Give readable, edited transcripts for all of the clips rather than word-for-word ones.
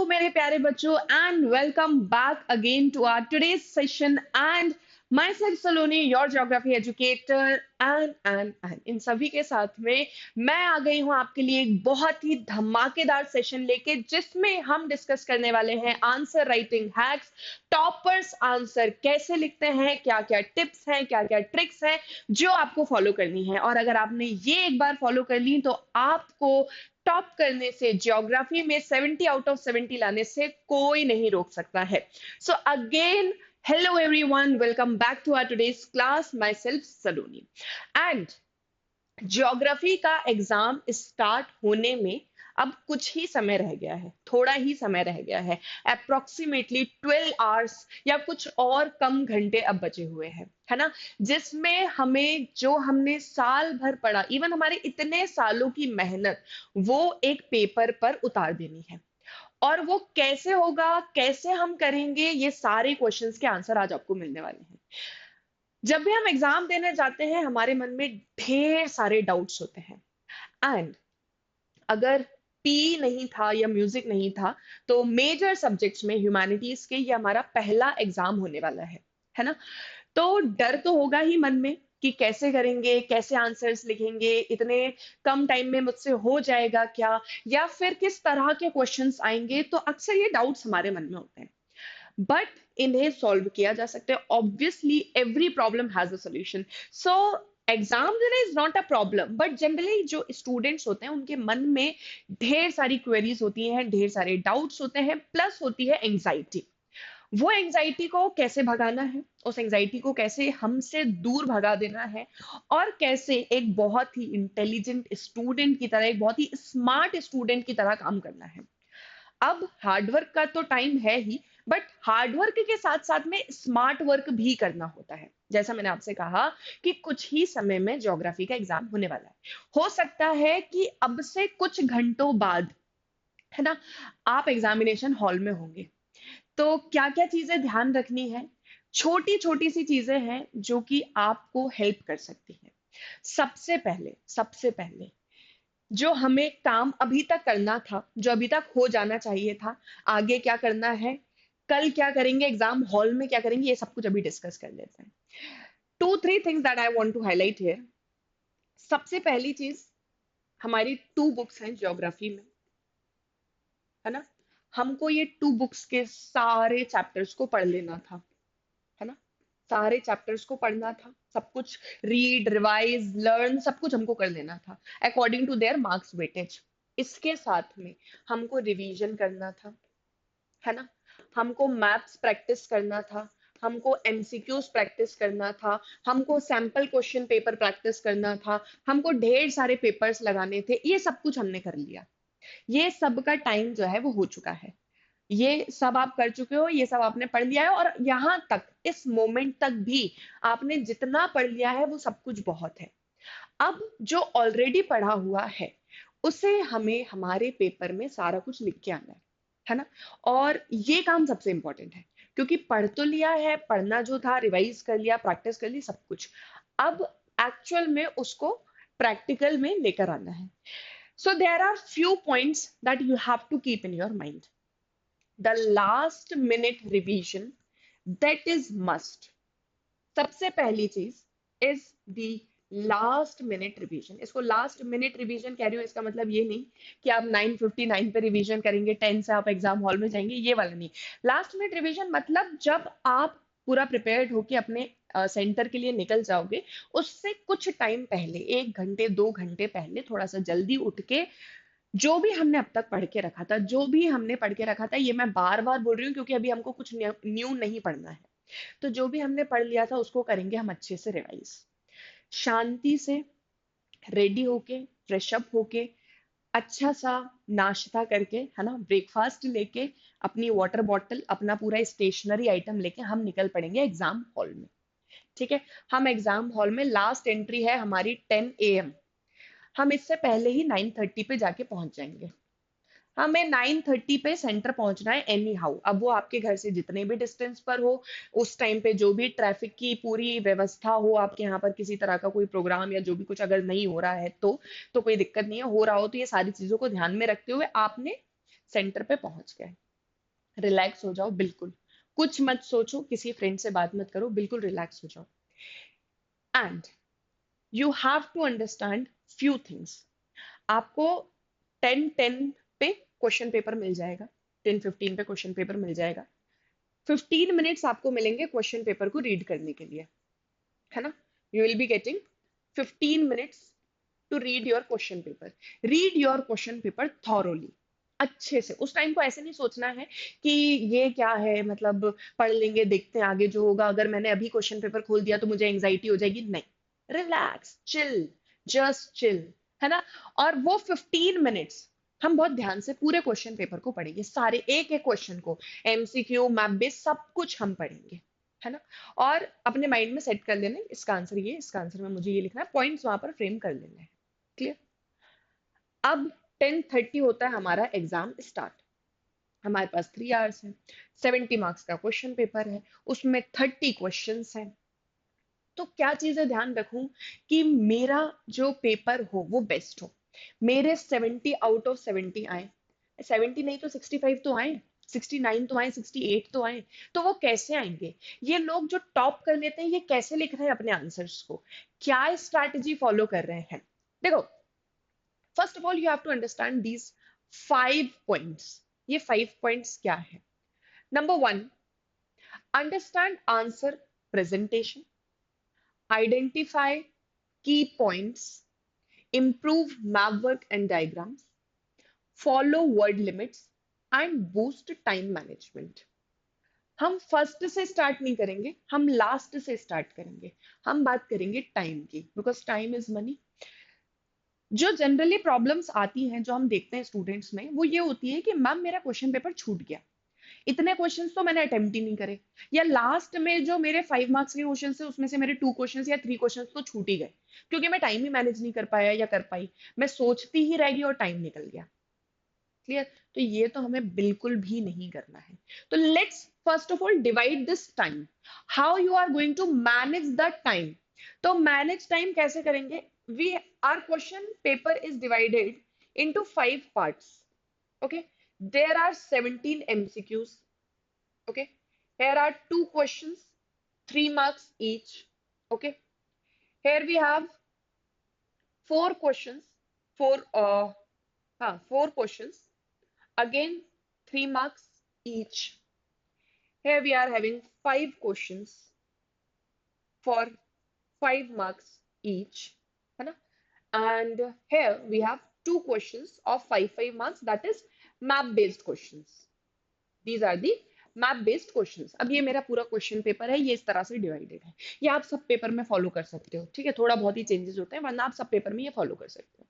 मेरे प्यारे बच्चों and welcome back again to our today's session and myself Saloni your geography educator and इन सभी के साथ में मैं आ गई हूं आपके लिए एक बहुत ही धमाकेदार सेशन लेके जिसमें हम डिस्कस करने वाले हैं answer writing hacks. Toppers answer कैसे लिखते हैं, क्या क्या टिप्स हैं, क्या क्या ट्रिक्स हैं जो आपको फॉलो करनी है। और अगर आपने ये एक बार फॉलो कर ली तो आपको टॉप करने से, ज्योग्राफी में 70 आउट ऑफ 70 लाने से कोई नहीं रोक सकता है। So again, hello everyone, welcome back to our today's class. Myself Saloni and geography का एग्जाम स्टार्ट होने में अब कुछ ही समय रह गया है, थोड़ा ही समय रह गया है। अप्रोक्सीमेटली 12 आवर्स या कुछ और कम घंटे अब बचे हुए हैं, है ना, जिसमें हमें जो हमने साल भर पढ़ा, इवन हमारे इतने सालों की मेहनत, वो एक पेपर पर उतार देनी है। और वो कैसे होगा, कैसे हम करेंगे, ये सारे क्वेश्चंस के आंसर आज आपको मिलने वाले हैं। जब भी हम एग्जाम देने जाते हैं हमारे मन में ढेर सारे डाउट्स होते हैं एंड अगर पी नहीं था या म्यूजिक नहीं था तो मेजर सब्जेक्ट्स में ह्यूमैनिटीज के ये हमारा पहला एग्जाम होने वाला है ना। तो डर तो होगा ही मन में कि कैसे करेंगे, कैसे आंसर्स लिखेंगे, इतने कम टाइम में मुझसे हो जाएगा क्या, या फिर किस तरह के क्वेश्चंस आएंगे। तो अक्सर ये डाउट्स हमारे मन में होते हैं, बट इन्हें सॉल्व किया जा सकता है। Obviously every problem has a solution. So exam देना is not a problem, but generally जो स्टूडेंट्स होते हैं उनके मन में ढेर सारी क्वेरीज होती हैं, ढेर सारे डाउट्स होते हैं, प्लस होती है एंग्जाइटी। वो एंग्जाइटी को कैसे भगाना है, उस एंग्जाइटी को कैसे हमसे दूर भगा देना है, और कैसे एक बहुत ही इंटेलिजेंट स्टूडेंट की तरह, एक बहुत ही स्मार्ट स्टूडेंट की तरह काम करना है। अब हार्डवर्क का तो टाइम है ही, बट हार्डवर्क के साथ साथ में स्मार्ट वर्क भी करना होता है। जैसा मैंने आपसे कहा कि कुछ ही समय में ज्योग्राफी का एग्जाम होने वाला है। हो सकता है कि अब से कुछ घंटों बाद, है ना, आप एग्जामिनेशन हॉल में होंगे। तो क्या क्या चीजें ध्यान रखनी है, छोटी छोटी सी चीजें हैं जो कि आपको हेल्प कर सकती हैं। सबसे पहले जो हमें काम अभी तक करना था, जो अभी तक हो जाना चाहिए था, आगे क्या करना है, कल क्या करेंगे, एग्जाम हॉल में क्या करेंगे, ये सब कुछ अभी डिस्कस कर लेते हैं। 2-3 things that I want to highlight here. सबसे पहली चीज, हमारी 2 बुक्स हैं ज्योग्राफी में, है ना। हमको ये 2 बुक्स के सारे चैप्टर्स को पढ़ लेना था, है ना। सारे चैप्टर्स को पढ़ना था, सब कुछ रीड, रिवाइज, लर्न, सब कुछ हमको कर लेना था according to their marks weightage. इसके साथ में हमको रिवीजन करना था, है ना। हमको मैथ्स प्रैक्टिस करना था, हमको एमसीक्यूज प्रैक्टिस करना था, हमको सैंपल क्वेश्चन पेपर प्रैक्टिस करना था, हमको ढेर सारे पेपर्स लगाने थे। ये सब कुछ हमने कर लिया। ये सब का टाइम जो है वो हो चुका है। ये सब आप कर चुके हो, ये सब आपने पढ़ लिया है, और यहां तक, इस मोमेंट तक भी आपने जितना पढ़ लिया है वो सब कुछ बहुत है। अब जो ऑलरेडी पढ़ा हुआ है उसे हमें हमारे पेपर में सारा कुछ लिख के आना है ना। और ये काम सबसे इंपॉर्टेंट है, क्योंकि पढ़ तो लिया है, पढ़ना जो था रिवाइज कर लिया, प्रैक्टिस कर ली, सब कुछ। अब एक्चुअल में उसको प्रैक्टिकल में लेकर आना है। So there are few points that you have to keep in your mind. The last minute revision, that is must. सबसे पहली चीज is the last minute revision. इसको लास्ट मिनट रिवीजन कह रही हूँ, इसका मतलब ये नहीं कि आप 9:59 पे रिवीजन करेंगे, 10 से आप एग्जाम हॉल में जाएंगे, ये वाला नहीं। लास्ट मिनट रिवीजन मतलब जब आप पूरा प्रिपेयर्ड होके अपने सेंटर के लिए निकल जाओगे, उससे कुछ टाइम पहले, 1 घंटे 2 घंटे पहले, थोड़ा सा जल्दी उठ के जो भी हमने अब तक पढ़ के रखा था, जो भी हमने पढ़ के रखा था, ये मैं बार बार बोल रही हूँ क्योंकि अभी हमको कुछ न्यू नहीं पढ़ना है। तो जो भी हमने पढ़ लिया था उसको करेंगे हम अच्छे से रिवाइज, शांति से, रेडी होके, फ्रेश अप होके, अच्छा सा नाश्ता करके, है ना, ब्रेकफास्ट लेके, अपनी वाटर बॉटल, अपना पूरा स्टेशनरी आइटम लेके हम निकल पड़ेंगे एग्जाम हॉल में। ठीक है। हम एग्जाम हॉल में, लास्ट एंट्री है हमारी 10 AM, हम इससे पहले ही 9:30 पे जाके पहुंच जाएंगे। हमें 9:30 पे सेंटर पहुंचना है एनी हाउ। अब वो आपके घर से जितने भी डिस्टेंस पर हो, उस टाइम पे जो भी ट्रैफिक की पूरी व्यवस्था हो, आपके यहाँ पर किसी तरह का कोई प्रोग्राम या जो भी कुछ अगर नहीं हो रहा है तो कोई दिक्कत नहीं है। हो रहा हो तो ये सारी चीजों को ध्यान में रखते हुए आपने सेंटर पे पहुंच गए। रिलैक्स हो जाओ बिल्कुल, कुछ मत सोचो, किसी फ्रेंड से बात मत करो, बिल्कुल रिलैक्स हो जाओ। And you have to understand few things. आपको 10-10 पे क्वेश्चन पेपर मिल जाएगा, 10-15 पे क्वेश्चन पेपर मिल जाएगा। 15 मिनट्स आपको मिलेंगे क्वेश्चन पेपर को रीड करने के लिए, है ना। You will be getting 15 minutes to read your question paper. Read your question paper thoroughly, अच्छे से। उस टाइम को ऐसे नहीं सोचना है कि ये क्या है, मतलब पढ़ लेंगे देखते हैं आगे जो होगा, अगर मैंने अभी क्वेश्चन पेपर खोल दिया तो मुझे एंजाइटी हो जाएगी, नहीं। रिलैक्स, चिल, जस्ट चिल, है ना। और वो 15 मिनट्स हम बहुत ध्यान से पूरे क्वेश्चन पेपर को पढ़ेंगे, सारे एक एक क्वेश्चन को, एमसीक्यू, मैप बेस, सब कुछ हम पढ़ेंगे, है ना। और अपने माइंड में सेट कर लेना है, इसका आंसर ये, इसका आंसर में मुझे ये लिखना है, पॉइंट्स वहां पर फ्रेम कर लेना है। क्लियर। अब 10:30 होता है हमारा एग्जाम स्टार्ट। हमारे पास 3 आवर्स है, 70 मार्क्स का क्वेश्चन पेपर है, उसमें 30 क्वेश्चंस हैं। तो क्या चीजें ध्यान रखूं कि मेरा जो पेपर हो वो बेस्ट हो, मेरे 70 आउट ऑफ 70 आए, 70 नहीं तो 65 तो आए, 69 तो आए, 68 तो आए। तो वो कैसे आएंगे, ये लोग जो टॉप कर लेते हैं ये कैसे लिख रहे हैं अपने आंसर्स को, क्या स्ट्रैटेजी फॉलो कर रहे हैं। देखो, first of all you have to understand these 5 points. ये 5 पॉइंट्स क्या है? Number 1, understand answer presentation, identify key points, improve map work and diagrams, follow word limits and boost time management। हम first से start नहीं करेंगे, हम last से start करेंगे। हम बात करेंगे टाइम की, बिकॉज टाइम इज मनी। जो जनरली प्रॉब्लम्स आती हैं जो हम देखते हैं स्टूडेंट्स में, वो ये होती है कि मैम मेरा क्वेश्चन पेपर छूट गया, इतने क्वेश्चंस तो मैंने अटेम्प्ट ही नहीं करे, या लास्ट में जो मेरे 5 मार्क्स के क्वेश्चन है उसमें से मेरे 2 क्वेश्चंस या 3 क्वेश्चंस तो छूट ही गए, क्योंकि मैं टाइम ही मैनेज नहीं कर पाया या कर पाई, मैं सोचती ही रह गई और टाइम निकल गया। क्लियर। तो ये तो हमें बिल्कुल भी नहीं करना है। तो let's first of all divide this time, how you are going to manage the time. तो मैनेज टाइम कैसे करेंगे? We, our question paper is divided into 5 parts. Okay, there are 17 MCQs. Okay, here are 2 questions, 3 marks each. Okay, here we have 4 questions, 4 questions, again 3 marks each. Here we are having 5 questions for 5 marks each, है ना? And here we have 2 questions of 5 marks, that is map based questions. These are the map based questions. अब ये मेरा पूरा question paper है, ये इस तरह से डिवाइडेड है। ये आप सब पेपर में फॉलो कर सकते हो, ठीक है, थोड़ा बहुत ही चेंजेस होते हैं, वरना आप सब पेपर में ये फॉलो कर सकते हो।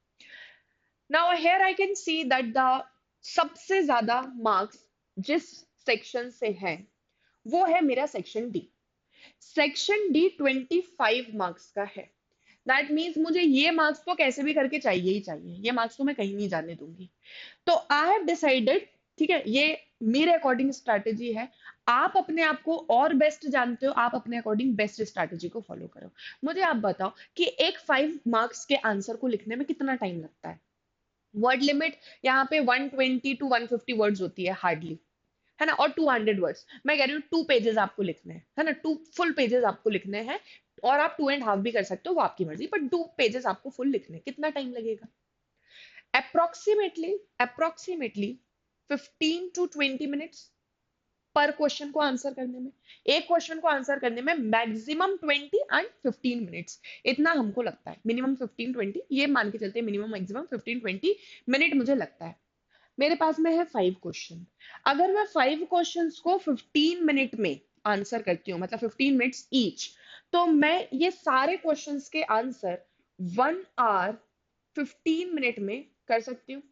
Now here I can see that the सबसे ज्यादा मार्क्स जिस सेक्शन से है वो है मेरा section D. Section D 25 marks का है। दैट मीन्स मुझे ये मार्क्स तो कैसे भी करके चाहिए ही चाहिए, ये मार्क्स तो मैं कहीं नहीं जाने दूंगी। तो आई हैव डिसाइडेड, ठीक है, ये मेरे अकॉर्डिंग स्ट्रैटेजी है। आप अपने आप को और बेस्ट जानते हो, आप अपने अकॉर्डिंग बेस्ट स्ट्रैटेजी को फॉलो करो। मुझे आप बताओ कि एक 5 मार्क्स के आंसर को लिखने में कितना टाइम लगता है? वर्ड लिमिट यहाँ पे 120 to 150 वर्ड्स होती है हार्डली, है ना, और 200 वर्ड्स। मैं कह रही हूँ 2 पेजेस आपको लिखने हैं, है ना, 2 फुल पेजेस आपको लिखने हैं, और आप 2.5 भी कर सकते हो, वो आपकी मर्जी, पर 2 पेजेस आपको फुल लिखने हैं। कितना टाइम लगेगा? अप्रोक्सीमेटली 15 to 20 मिनट्स पर क्वेश्चन को आंसर करने में। एक क्वेश्चन को आंसर करने में मैक्सिमम 20 and 15 मिनट्स, इतना हमको लगता है। मिनिमम 15-20, ये मान के चलते हैं, मिनिमम मैक्सिमम 15-20 मिनट मुझे लगता है। मेरे पास में है 5 क्वेश्चन। अगर मैं 5 क्वेश्चंस को 15 मिनट में आंसर करती हूँ, मतलब 15 मिनट्स ईच, तो मैं ये सारे क्वेश्चंस के आंसर 1 hour 15 मिनट में कर सकती हूँ,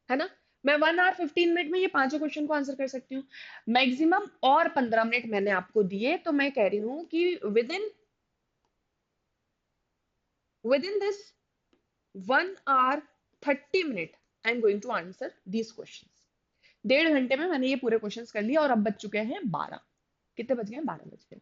है ना। मैं 1 hour 15 मिनट में ये पांचों क्वेश्चन को आंसर कर सकती हूँ। मैक्सिमम और 15 मिनट मैंने आपको दिए, तो मैं कह रही हूँ कि within this 1 hour 30 minute I am going to answer these question. 1.5 घंटे में मैंने ये पूरे क्वेश्चंस कर लिए, और अब बज चुके हैं 12। कितने बज गए? 12 बज गए।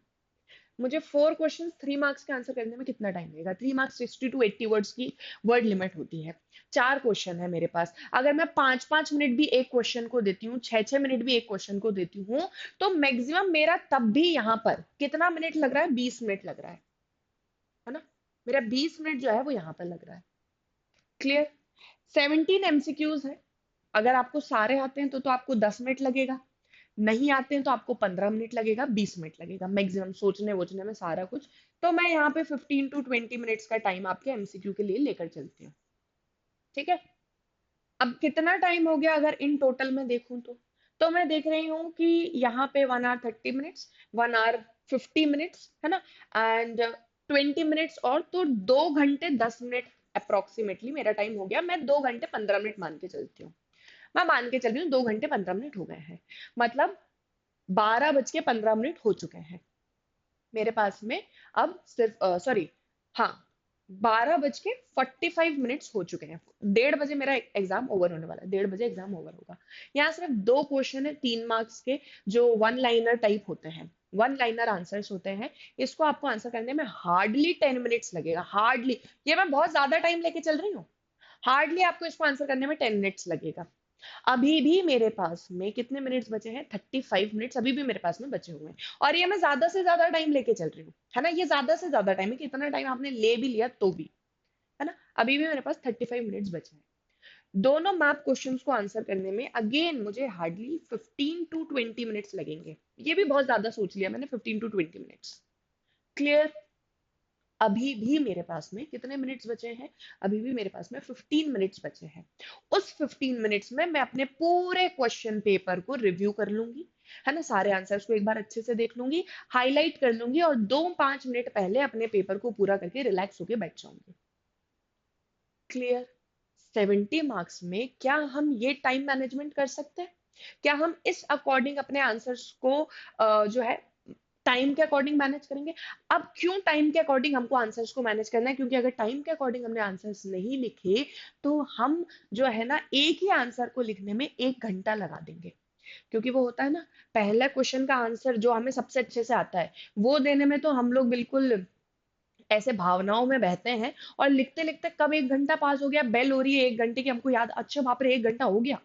मुझे 4 क्वेश्चंस 3 मार्क्स के आंसर करने में कितना टाइम लगेगा? 3 मार्क्स 60 टू 80 वर्ड्स की वर्ड लिमिट होती है। 4 क्वेश्चन है मेरे पास। अगर मैं 5-5 मिनट भी एक क्वेश्चन को देती हूँ, 6-6 मिनट भी एक क्वेश्चन को देती हूँ, तो मैक्सिमम मेरा तब भी यहाँ पर कितना मिनट लग रहा है? 20 मिनट लग रहा है ना? मेरा 20 मिनट जो है वो यहाँ पर लग रहा है। क्लियर? 17 एमसीक्यूज है। अगर आपको सारे आते हैं तो आपको 10 मिनट लगेगा। नहीं आते हैं तो आपको 15 मिनट लगेगा, 20 मिनट लगेगा मैक्सिमम सोचने वोचने में सारा कुछ। तो मैं यहाँ पे 15 टू 20 मिनट्स का टाइम आपके एमसीक्यू के लिए लेकर चलती हूँ। ठीक है? अब कितना टाइम हो गया अगर इन टोटल में देखूं तो मैं देख रही हूँ कि यहाँ पे 1 hour 30 minutes, 1 hour 50 minutes, है ना, एंड 20 मिनट्स और, तो 2 घंटे 10 मिनट अप्रोक्सीमेटली मेरा टाइम हो गया। मैं 2 घंटे 15 मिनट मान के चलती हूँ। मैं मान के चल रही हूँ 2 घंटे 15 मिनट हो गए हैं, मतलब 12 बज के 15 मिनट हो चुके हैं मेरे पास में। अब सिर्फ सॉरी, हाँ, 12 बज के 45 मिनट्स हो चुके हैं। 1:30 बजे मेरा एग्जाम ओवर होने वाला है, 1:30 बजे एग्जाम ओवर होगा। यहाँ सिर्फ 2 क्वेश्चन है 3 मार्क्स के, जो वन लाइनर टाइप होते हैं, वन लाइनर आंसर्स होते हैं। इसको आपको आंसर करने में हार्डली 10 मिनट्स लगेगा, हार्डली। ये मैं बहुत ज्यादा टाइम लेके चल रही हूँ। हार्डली आपको इसको आंसर करने में 10 मिनट्स लगेगा। अभी भी मेरे पास में कितने मिनट्स बचे हैं? 35 मिनट्स अभी भी मेरे पास में बचे हुए हैं। और ये मैं ज्यादा से ज्यादा टाइम लेके चल रही हूँ, है ना, ये ज्यादा से ज्यादा टाइम है कि इतना टाइम आपने ले भी लिया तो भी, है ना। अभी भी मेरे पास 35 मिनट्स बचे हैं। दोनों मैप क्वेश्चंस को आंसर करने में अगेन मुझे हार्डली 15 टू 20 मिनट्स लगेंगे। ये भी बहुत ज्यादा सोच लिया मैंने, 15 टू 20 मिनट्स। क्लियर? अभी भी मेरे पास में कितने मिनट्स बचे हैं? अभी भी मेरे पास में 15 मिनट्स बचे हैं। उस 15 मिनट्स में मैं अपने पूरे क्वेश्चन पेपर को रिव्यू कर लूंगी, है ना, सारे आंसर्स को एक बार अच्छे से देख लूंगी, हाईलाइट कर लूंगी, और 2-5 मिनट पहले अपने पेपर को पूरा करके रिलैक्स होके बैठ जाऊंगी। क्लियर? 70 मार्क्स में क्या हम ये टाइम मैनेजमेंट कर सकते हैं? क्या हम इस अकॉर्डिंग अपने आंसर्स को जो है टाइम के अकॉर्डिंग मैनेज करेंगे? अब क्यों टाइम के अकॉर्डिंग हमको आंसर्स को मैनेज करना है? क्योंकि अगर टाइम के अकॉर्डिंग हमने आंसर्स नहीं लिखे तो हम जो है ना एक ही आंसर को लिखने में 1 घंटा लगा देंगे। क्योंकि वो होता है ना, पहला क्वेश्चन का आंसर जो हमें सबसे अच्छे से आता है वो देने में तो हम लोग बिल्कुल ऐसे भावनाओं में बहते हैं, और लिखते लिखते कब 1 घंटा पास हो गया, बेल हो रही है 1 घंटे की, हमको याद, अच्छा बाप रे 1 घंटा हो गया।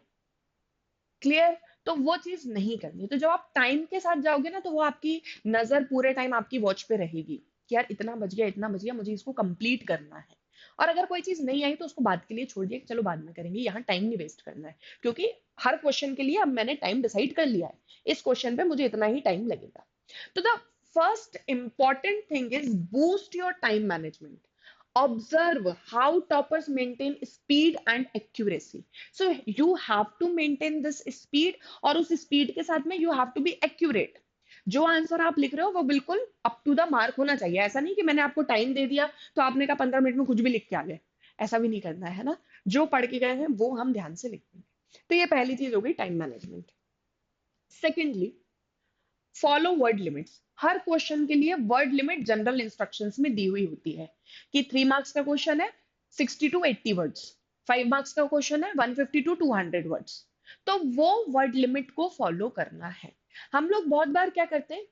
क्लियर? तो वो चीज नहीं करनी। तो जब आप टाइम के साथ जाओगे ना तो वो आपकी नजर पूरे टाइम आपकी वॉच पे रहेगी कि यार इतना बच गया, इतना बच गया, मुझे इसको कंप्लीट करना है। और अगर कोई चीज नहीं आई तो उसको बाद के लिए छोड़ दिए कि चलो बाद में करेंगे, यहाँ टाइम नहीं वेस्ट करना है। क्योंकि हर क्वेश्चन के लिए अब मैंने टाइम डिसाइड कर लिया है, इस क्वेश्चन पे मुझे इतना ही टाइम लगेगा। तो the first important thing is boost your time management. Observe how toppers maintain speed and accuracy. So you have to maintain this speed, और उस speed के साथ में you have to be accurate. जो आंसर आप लिख रहे हो वो बिल्कुल अप टू द मार्क होना चाहिए। ऐसा नहीं कि मैंने आपको टाइम दे दिया तो आपने कहा 15 मिनट में कुछ भी लिख के आ गए। ऐसा भी नहीं करना है ना। जो पढ़ के गए हैं वो हम ध्यान से लिखेंगे। तो ये पहली चीज हो गई time management. Secondly, follow word limits. हर क्वेश्चन के लिए वर्ड लिमिट जनरल इंस्ट्रक्शंस में दी हुई होती है कि 3 मार्क्स का क्वेश्चन है 60 टू 80 वर्ड्स, 5 मार्क्स का क्वेश्चन है 150 टू 200 वर्ड्स। तो वो वर्ड लिमिट को फॉलो करना है। हम लोग बहुत बार क्या करते हैं,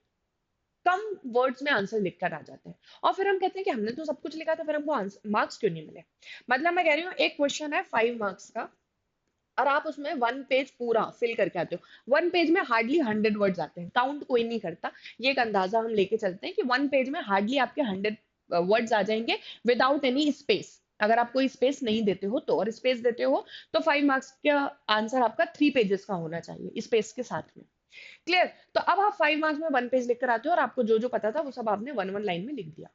कम वर्ड्स में आंसर लिखकर आ जाते हैं, और फिर हम कहते हैं कि हमने तो सब कुछ लिखा था, फिर हमको मार्क्स क्यों नहीं मिले। मतलब मैं कह रही हूँ एक क्वेश्चन है 5 मार्क्स का, और आप उसमें 1 पेज पूरा फिल करके आते हो। 1 पेज में हार्डली 100 वर्ड्स आते हैं, काउंट कोई नहीं करता। ये एक अंदाजा हम लेके चलते हैं कि 1 पेज में हार्डली आपके 100 वर्ड्स आ जाएंगे विदाउट एनी स्पेस। अगर आप कोई स्पेस नहीं देते हो तो, और स्पेस देते हो तो 5 मार्क्स का आंसर आपका 3 पेजेस का होना चाहिए स्पेस के साथ में। क्लियर? तो अब आप 5 मार्क्स में 1 पेज लिख कर आते हो और आपको जो जो पता था वो सब आपने वन वन लाइन में लिख दिया।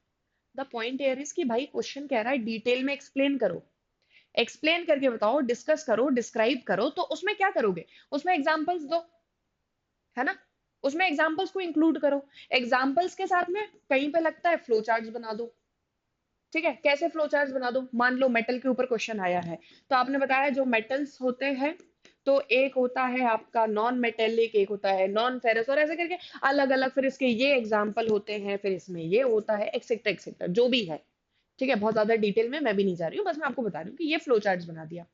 द पॉइंट हियर इज कि भाई क्वेश्चन कह रहा है डिटेल में एक्सप्लेन करो, एक्सप्लेन करके बताओ, डिस्कस करो, डिस्क्राइब करो। तो उसमें क्या करोगे? उसमें एग्जांपल्स दो, है ना, उसमें एग्जांपल्स को इंक्लूड करो। एग्जांपल्स के साथ में कहीं पे लगता है फ्लो चार्ट्स बना दो। ठीक है, कैसे फ्लो चार्ट्स बना दो? मान लो मेटल के ऊपर क्वेश्चन आया है, तो आपने बताया जो मेटल्स होते हैं, तो एक होता है आपका नॉन मेटेलिक, एक होता है नॉन फेरस, और ऐसे करके अलग अलग फिर इसके ये एग्जाम्पल होते हैं, फिर इसमें ये होता है, एक्सेट्रा एक्सेट्रा जो भी है। ठीक है, बहुत ज्यादा डिटेल में मैं भी नहीं जा रही हूँ, बस मैं आपको बता रही हूँ कि ये फ्लो चार्ट्स बना दिया।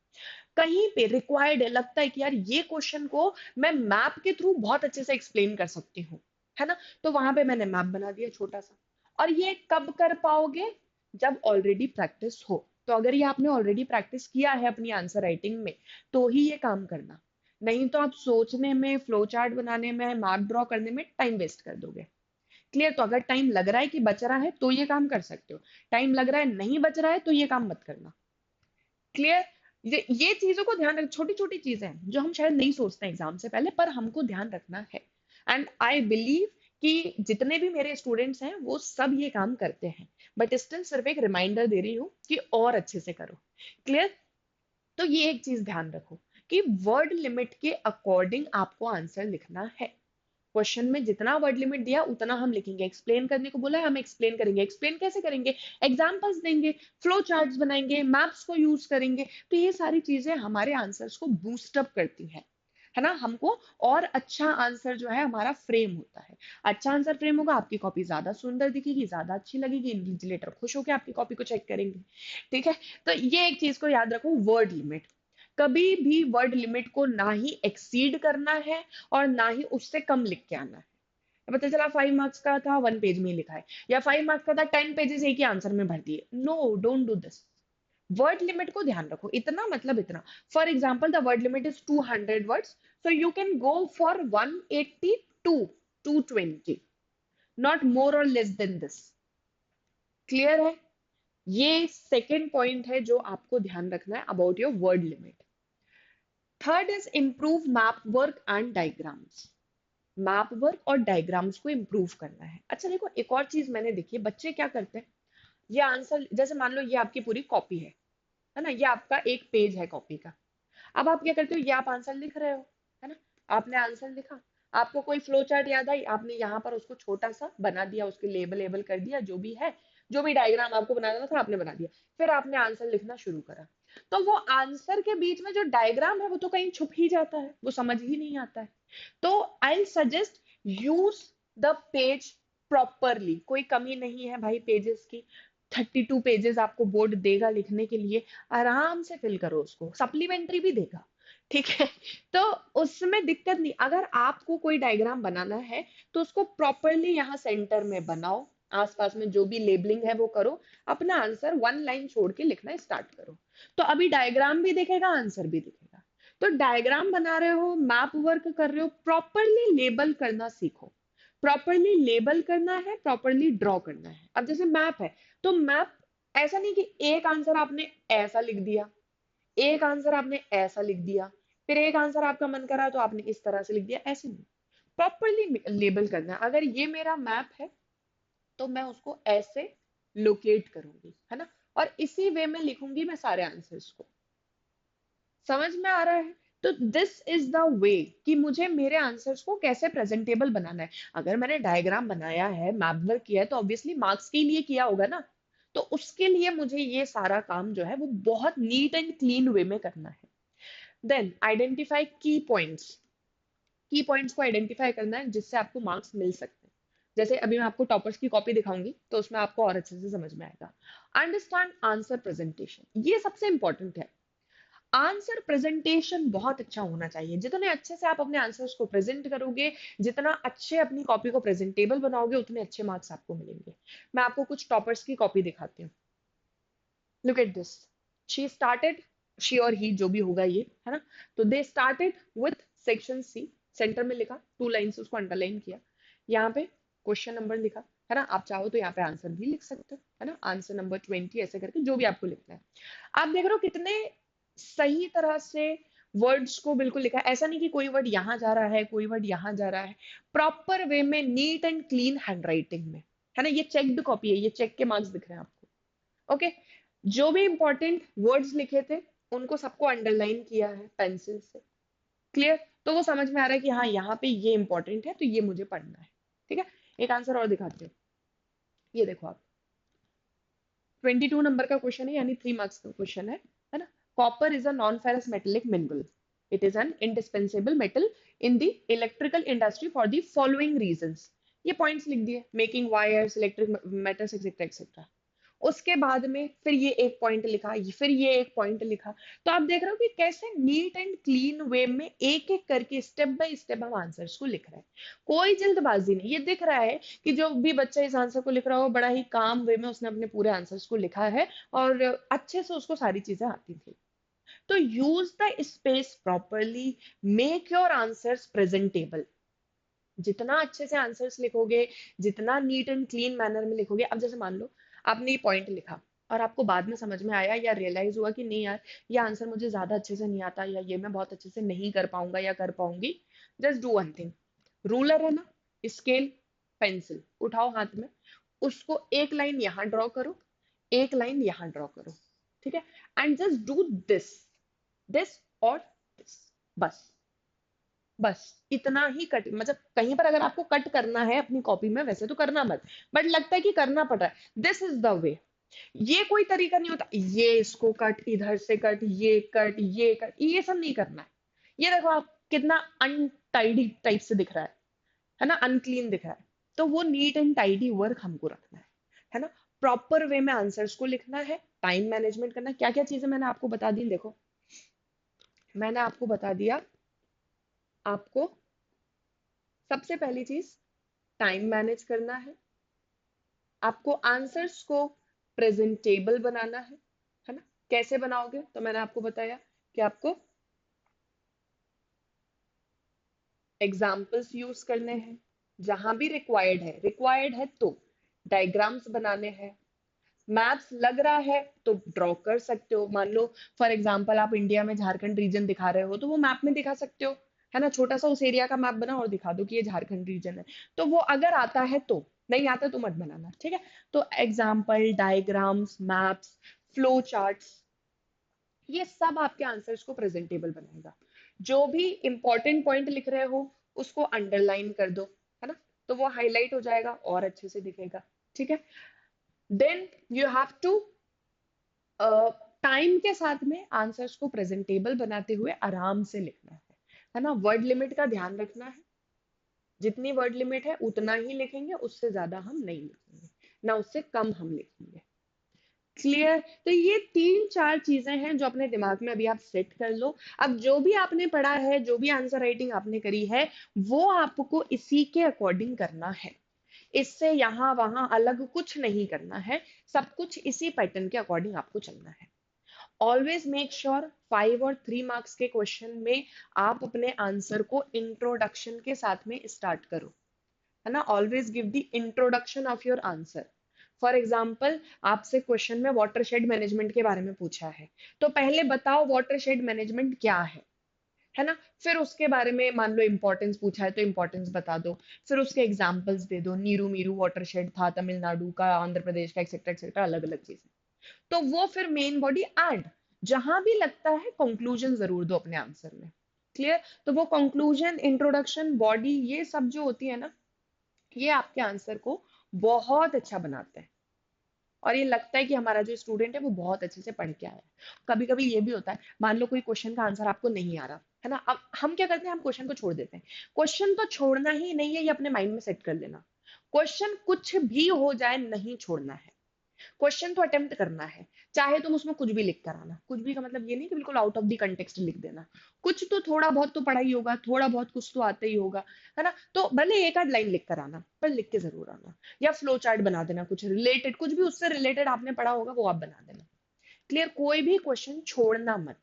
कहीं पे रिक्वायर्ड है, लगता है कि यार ये क्वेश्चन को मैं मैप के थ्रू बहुत अच्छे से एक्सप्लेन कर सकती हूँ, है ना। तो वहां पे मैंने मैप बना दिया छोटा सा। और ये कब कर पाओगे, जब ऑलरेडी प्रैक्टिस हो। तो अगर ये आपने ऑलरेडी प्रैक्टिस किया है अपनी आंसर राइटिंग में, तो ही ये काम करना। नहीं तो आप सोचने में, फ्लो चार्ट बनाने में, मैप ड्रॉ करने में टाइम वेस्ट कर दोगे। क्लियर। तो अगर टाइम लग रहा है कि बच रहा है तो ये काम कर सकते हो, टाइम लग रहा है नहीं बच रहा है तो ये काम मत करना। क्लियर। ये चीजों को ध्यान रख, छोटी छोटी चीजें हैं जो हम शायद नहीं सोचते एग्जाम से पहले, पर हमको ध्यान रखना है। एंड आई बिलीव कि जितने भी मेरे स्टूडेंट्स हैं वो सब ये काम करते हैं, बट स्टिल सिर्फ एक रिमाइंडर दे रही हूँ कि और अच्छे से करो। क्लियर। तो ये एक चीज ध्यान रखो कि वर्ड लिमिट के अकॉर्डिंग आपको आंसर लिखना है। क्वेश्चन में जितना वर्ड लिमिट दिया उतना हम लिखेंगे। एक्सप्लेन करने को बोला है, हम एक्सप्लेन करेंगे। एक्सप्लेन कैसे करेंगे, एग्जांपल्स देंगे, फ्लो चार्ट्स बनाएंगे, मैप्स को यूज करेंगे। तो ये सारी चीजें हमारे आंसर्स को बूस्ट अप करती हैं, है ना। हमको और अच्छा आंसर जो है हमारा फ्रेम होता है। अच्छा आंसर फ्रेम होगा, आपकी कॉपी ज्यादा सुंदर दिखेगी, ज्यादा अच्छी लगेगी, इन्विजिलेटर खुश होकर आपकी कॉपी को चेक करेंगे। ठीक है। तो ये एक चीज को याद रखो, वर्ड लिमिट। कभी भी वर्ड लिमिट को ना ही एक्सीड करना है और ना ही उससे कम लिख के आना है। पता चला 5 मार्क्स का था, 1 पेज में ही लिखा है, या 5 मार्क्स का था, 10 पेजेस एक ही आंसर में भर दिए। No, don't do this. Word limit को ध्यान रखो, इतना मतलब इतना। For example the word limit is 200 words, so you can go for 182, 220, not more और लेस देन दिस। क्लियर है। ये सेकेंड पॉइंट है जो आपको ध्यान रखना है about your word limit. Third is improve map work and diagrams. Map work और डायग्राम्स को इंप्रूव करना है। अच्छा देखो, एक और चीज मैंने देखी है, बच्चे क्या करते हैं, ये आंसर जैसे मान लो ये आपकी पूरी कॉपी है ना, ये आपका एक पेज है कॉपी का। अब आप क्या करते हो, ये आप आंसर लिख रहे हो, है ना। आपने आंसर लिखा, आपको कोई फ्लो चार्ट याद आई, आपने यहाँ पर उसको छोटा सा बना दिया, उसके लेबल लेबल कर दिया, जो भी है, जो भी डायग्राम आपको बनाना था आपने बना दिया। फिर आपने आंसर लिखना शुरू करा। तो वो आंसर के बीच में जो डायग्राम है वो तो कहीं छुप ही जाता है, वो समझ ही नहीं आता है। तो I suggest use the page properly. कोई कमी नहीं है भाई पेजेस की, 32 पेजेस आपको बोर्ड देगा लिखने के लिए, आराम से फिल करो उसको, सप्लीमेंट्री भी देगा। ठीक है। तो उसमें दिक्कत नहीं। अगर आपको कोई डायग्राम बनाना है तो उसको प्रॉपरली यहाँ सेंटर में बनाओ, आसपास में जो भी लेबलिंग है वो करो, अपना आंसर 1 लाइन छोड़ के लिखना स्टार्ट करो। तो अभी डायग्राम भी दिखेगा, आंसर भी दिखेगा। तो डायग्राम बना रहे हो, मैप वर्क कर रहे हो, प्रॉपरली लेबल करना सीखो। प्रॉपरली लेबल करना है, प्रॉपरली ड्रॉ करना है। अब जैसे मैप है, तो मैप ऐसा नहीं कि एक आंसर आपने ऐसा लिख दिया, एक आंसर आपने ऐसा लिख दिया, फिर एक आंसर आपका मन करा तो आपने इस तरह से लिख दिया, ऐसे नहीं। प्रॉपरली लेबल करना है। अगर ये मेरा मैप है तो मैं उसको ऐसे लोकेट करूंगी, है ना, और इसी वे में लिखूंगी मैं सारे आंसर्स को। समझ में आ रहा है। तो दिस इज द वे कि मुझे मेरे आंसर्स को कैसे प्रेजेंटेबल बनाना है। अगर मैंने डायग्राम बनाया है, मैप वर्क किया है, तो ऑब्वियसली मार्क्स के लिए किया होगा ना। तो उसके लिए मुझे ये सारा काम जो है वो बहुत नीट एंड क्लीन वे में करना है। Then identify key points. की पॉइंट्स को आइडेंटिफाई करना है जिससे आपको मार्क्स मिल सकते हैं। जैसे अभी मैं आपको टॉपर्स की कॉपी दिखाऊंगी तो उसमें आपको और अच्छे से समझ में आएगा। अंडरस्टैंड आंसर प्रेजेंटेशन, ये सबसे इंपॉर्टेंट है। आंसर प्रेजेंटेशन बहुत अच्छा होना चाहिए। जितने अच्छे से आप अपने आंसर्स को प्रेजेंट करोगे, जितना अच्छे अपनी कॉपी को प्रेजेंटेबल बनाओगे, उतने अच्छे मार्क्स आपको मिलेंगे। मैं आपको कुछ टॉपर्स की कॉपी दिखाती हूँ। Look at this. She started, she और ही जो भी होगा ये, है ना। तो they started with section C, center में लिखा, 2 लाइन्स उसको अंडरलाइन किया, यहाँ पे क्वेश्चन नंबर लिखा, है ना। आप चाहो तो यहाँ पे आंसर भी लिख सकते हो, है ना, आंसर नंबर 20 ऐसे करके जो भी आपको लिखना है। आप देख रहे हो कितने सही तरह से वर्ड्स को बिल्कुल लिखा है। ऐसा नहीं कि कोई वर्ड यहाँ जा रहा है, कोई वर्ड यहाँ जा रहा है, प्रॉपर वे में, नीट एंड क्लीन हैंडराइटिंग में, है ना। ये चेक्ड कॉपी है, ये चेक के मार्क्स दिख रहे हैं आपको। ओके। जो भी इंपॉर्टेंट वर्ड्स लिखे थे उनको सबको अंडरलाइन किया है पेंसिल से। क्लियर। तो वो समझ में आ रहा है कि हाँ यहाँ पे ये इंपॉर्टेंट है तो ये मुझे पढ़ना है। ठीक है। एक आंसर और दिखाते हो, ये देखो आप, 22 नंबर का क्वेश्चन है, यानी 3 मार्क्स का क्वेश्चन है ना। Copper is a non ferrous metallic mineral, it is an indispensable metal in the electrical industry for the following reasons. ये पॉइंट्स लिख दिए, making wires, electric metals etcetera etcetera. उसके बाद में फिर ये एक पॉइंट लिखा, फिर ये एक पॉइंट लिखा। तो आप देख रहे हो कि कैसे नीट एंड क्लीन वे में एक एक करके स्टेप बाय स्टेप हम आंसर्स को लिख रहे हैं। कोई जल्दबाजी नहीं। ये दिख रहा है कि जो भी बच्चा इस आंसर को लिख रहा हो बड़ा ही काम वे में उसने अपने पूरे आंसर्स को लिखा है और अच्छे से उसको सारी चीजें आती थी। तो use the space properly, make your answers presentable. जितना अच्छे से आंसर्स लिखोगे, जितना नीट एंड क्लीन मैनर में लिखोगे। अब जैसे मान लो आपने ये पॉइंट लिखा और आपको बाद में समझ में आया या रियलाइज हुआ कि नहीं यार, ये आंसर मुझे ज्यादा अच्छे से नहीं आता या ये मैं बहुत अच्छे से नहीं कर पाऊंगा या कर पाऊंगी। Just do one thing. Ruler है ना, स्केल, पेंसिल उठाओ हाथ में, उसको एक लाइन यहां ड्रॉ करो, एक लाइन यहां ड्रॉ करो, ठीक है। And just do this, this और दिस, बस। बस इतना ही कट, मतलब कहीं पर अगर आपको कट करना है अपनी कॉपी में वैसे तो करना मत, बट लगता है कि करना पड़ रहा है, दिस इज द वे। ये कोई तरीका नहीं होता ये इसको कट, इधर से कट, ये कट, ये कट, ये सब नहीं करना है। ये देखो आप कितना अनटाइडी टाइप से दिख रहा है ना, अनक्लीन दिख रहा है। तो वो नीट एंड टाइडी वर्क हमको रखना है ना। प्रॉपर वे में आंसर्स को लिखना है, टाइम मैनेजमेंट करना है। क्या क्या चीजें मैंने आपको बता दी, देखो मैंने आपको बता दिया। आपको सबसे पहली चीज टाइम मैनेज करना है, आपको आंसर्स को प्रेजेंटेबल बनाना है ना। कैसे बनाओगे, तो मैंने आपको बताया कि आपको एग्जाम्पल्स यूज करने हैं, जहां भी रिक्वायर्ड है तो डायग्राम्स बनाने हैं। मैप्स लग रहा है तो ड्रॉ कर सकते हो। मान लो फॉर एग्जाम्पल आप इंडिया में झारखंड रीजन दिखा रहे हो तो वो मैप में दिखा सकते हो, है ना। छोटा सा उस एरिया का मैप बना और दिखा दो कि ये झारखंड रीजन है। तो वो अगर आता है तो, नहीं आता तो मत बनाना, ठीक है। तो example, diagrams, maps, flow charts, ये सब आपके आंसर्स को प्रेजेंटेबल बनाएगा। जो भी इंपॉर्टेंट पॉइंट लिख रहे हो उसको अंडरलाइन कर दो, है ना। तो वो हाईलाइट हो जाएगा और अच्छे से दिखेगा, ठीक है। Then you have to time के साथ में आंसर्स को प्रेजेंटेबल बनाते हुए आराम से लिखना है ना। वर्ड लिमिट का ध्यान रखना है, जितनी वर्ड लिमिट है उतना ही लिखेंगे, उससे ज्यादा हम नहीं लिखेंगे, ना उससे कम हम लिखेंगे। क्लियर। तो ये तीन चार चीजें हैं जो अपने दिमाग में अभी आप सेट कर लो। अब जो भी आपने पढ़ा है, जो भी आंसर राइटिंग आपने करी है, वो आपको इसी के अकॉर्डिंग करना है। इससे यहां वहां अलग कुछ नहीं करना है, सब कुछ इसी पैटर्न के अकॉर्डिंग आपको चलना है। ऑलवेज मेक श्योर 5 और 3 मार्क्स के क्वेश्चन में आप अपने आंसर को इंट्रोडक्शन के साथ में स्टार्ट करो, है ना। Always give the introduction of your answer. For example आपसे क्वेश्चन में वाटरशेड मैनेजमेंट के बारे में पूछा है, तो पहले बताओ वाटरशेड मैनेजमेंट क्या है ना। फिर उसके बारे में मान लो इंपॉर्टेंस पूछा है तो इंपॉर्टेंस बता दो, फिर उसके एग्जाम्पल्स दे दो, नीरू मीरू वाटरशेड था तमिलनाडु का, आंध्र प्रदेश का, एक्सेट्रा एक्सेट्रा, अलग अलग चीजें। तो वो फिर मेन बॉडी ऐड, जहां भी लगता है कंक्लूजन जरूर दो अपने आंसर में। क्लियर। तो वो कंक्लूजन, इंट्रोडक्शन, बॉडी, ये सब जो होती है ना, ये आपके आंसर को बहुत अच्छा बनाते हैं। और ये लगता है कि हमारा जो स्टूडेंट है वो बहुत अच्छे से पढ़ के आया है। कभी कभी ये भी होता है, मान लो कोई क्वेश्चन का आंसर आपको नहीं आ रहा, है ना। अब हम क्या करते हैं, हम क्वेश्चन को छोड़ देते हैं। क्वेश्चन तो छोड़ना ही नहीं है, ये अपने माइंड में सेट कर लेना। क्वेश्चन कुछ भी हो जाए नहीं छोड़ना है, क्वेश्चन तो अटेम्प्ट करना है। चाहे तुम उसमें कुछ भी लिख कर आना, कुछ भी का मतलब ये नहीं कि बिल्कुल आउट ऑफ द कंटेक्स्ट लिख देना। कुछ तो थोड़ा बहुत तो पढ़ा ही होगा, थोड़ा बहुत कुछ तो आता ही होगा, है ना। तो भले एक आध लाइन लिख कर आना, पर लिख के जरूर आना। या फ्लो चार्ट बना देना, कुछ रिलेटेड, कुछ भी उससे रिलेटेड आपने पढ़ा होगा वो आप बना देना। क्लियर। कोई भी क्वेश्चन छोड़ना मत,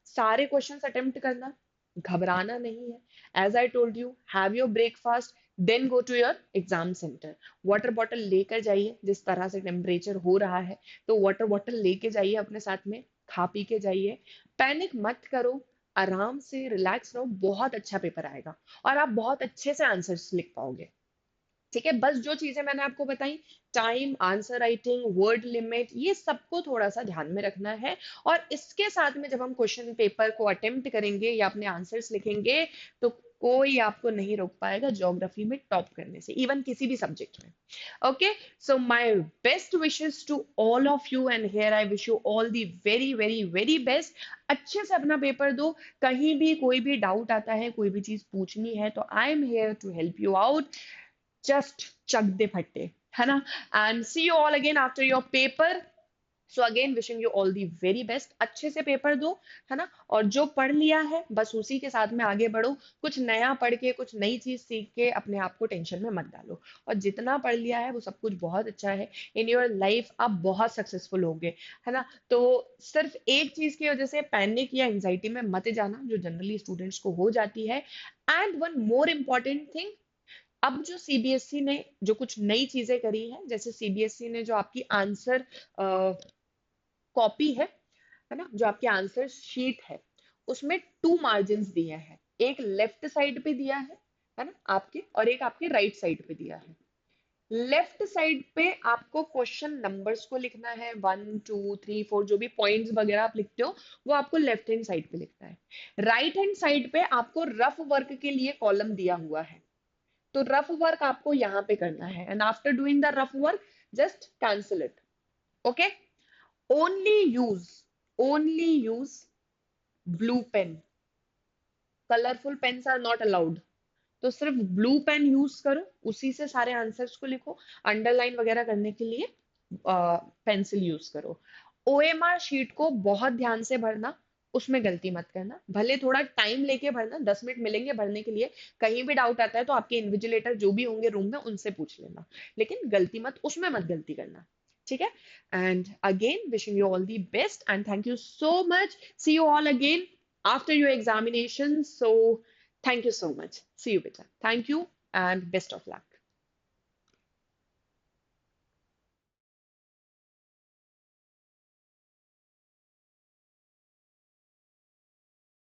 सारे क्वेश्चंस अटेम्प्ट करना, घबराना नहीं है। As I told you, have your breakfast, then go to your exam center. Water bottle लेकर जाइए, जिस तरह से टेम्परेचर हो रहा है तो वाटर बॉटल लेके जाइए अपने साथ में, खा पी के जाइए। पैनिक मत करो, आराम से रिलैक्स रहो, बहुत अच्छा पेपर आएगा और आप बहुत अच्छे से आंसर्स लिख पाओगे। ठीक है। बस जो चीजें मैंने आपको बताई, time, answer writing, word limit, ये सबको थोड़ा सा ध्यान में रखना है। और इसके साथ में जब हम क्वेश्चन पेपर को अटेम्प्ट करेंगे या अपने आंसर्स लिखेंगे, तो कोई आपको नहीं रोक पाएगा ज्योग्राफी में टॉप करने से, इवन किसी भी सब्जेक्ट में। Okay. So my best wishes to all of you, and here I wish you all the very very very best. अच्छे से अपना पेपर दो। कहीं भी कोई भी डाउट आता है, कोई भी चीज पूछनी है, तो I am here to help you out. Just चक दे फट्टे। है ना? And see you all again after your paper. So again wishing you all the very best. अच्छे से पेपर दो, है ना? और जो पढ़ लिया है बस उसी के साथ में आगे बढ़ो। कुछ नया पढ़ के, कुछ नई चीज सीख के अपने आप को टेंशन में मत डालो। और जितना पढ़ लिया है वो सब कुछ बहुत अच्छा है। इन योर लाइफ आप बहुत सक्सेसफुल होगे, है ना? तो सिर्फ एक चीज की वजह से पैनिक या एंजाइटी में मत जाना, जो जनरली स्टूडेंट्स को हो जाती है। And one more important thing, अब जो सीबीएसई ने जो कुछ नई चीजें करी है, जैसे सीबीएसई ने जो आपकी आंसर कॉपी है ना, जो आपके आंसर शीट है, उसमें टू मार्जिन दिए हैं। एक लेफ्ट साइड पे दिया है ना आपके, और एक आपके राइट साइड पे दिया है। लेफ्ट साइड पे आपको क्वेश्चन नंबर्स को लिखना है, 1 2 3 4, जो भी पॉइंट्स वगैरह आप लिखते हो वो आपको लेफ्ट हैंड साइड पे लिखना है। राइट हैंड साइड पे आपको रफ वर्क के लिए कॉलम दिया हुआ है, तो रफ वर्क आपको यहाँ पे करना है। And after doing the rough work just cancel it. Okay? Only use only use blue pen. Colourful pens are not allowed. तो सिर्फ ब्लू पेन यूज करो, उसी से सारे आंसर्स को लिखो। अंडरलाइन वगैरह करने के लिए पेंसिल यूज करो। ओएमआर शीट को बहुत ध्यान से भरना, उसमें गलती मत करना। भले थोड़ा टाइम लेके भरना, 10 मिनट मिलेंगे भरने के लिए। कहीं भी डाउट आता है तो आपके इन्विजिलेटर जो भी होंगे रूम में उनसे पूछ लेना, लेकिन गलती मत, उसमें मत गलती करना। ठीक है? And again wishing you all the best and thank you so much. See you all again after your examination. So thank you so much. See you, beta. Thank you and best of luck.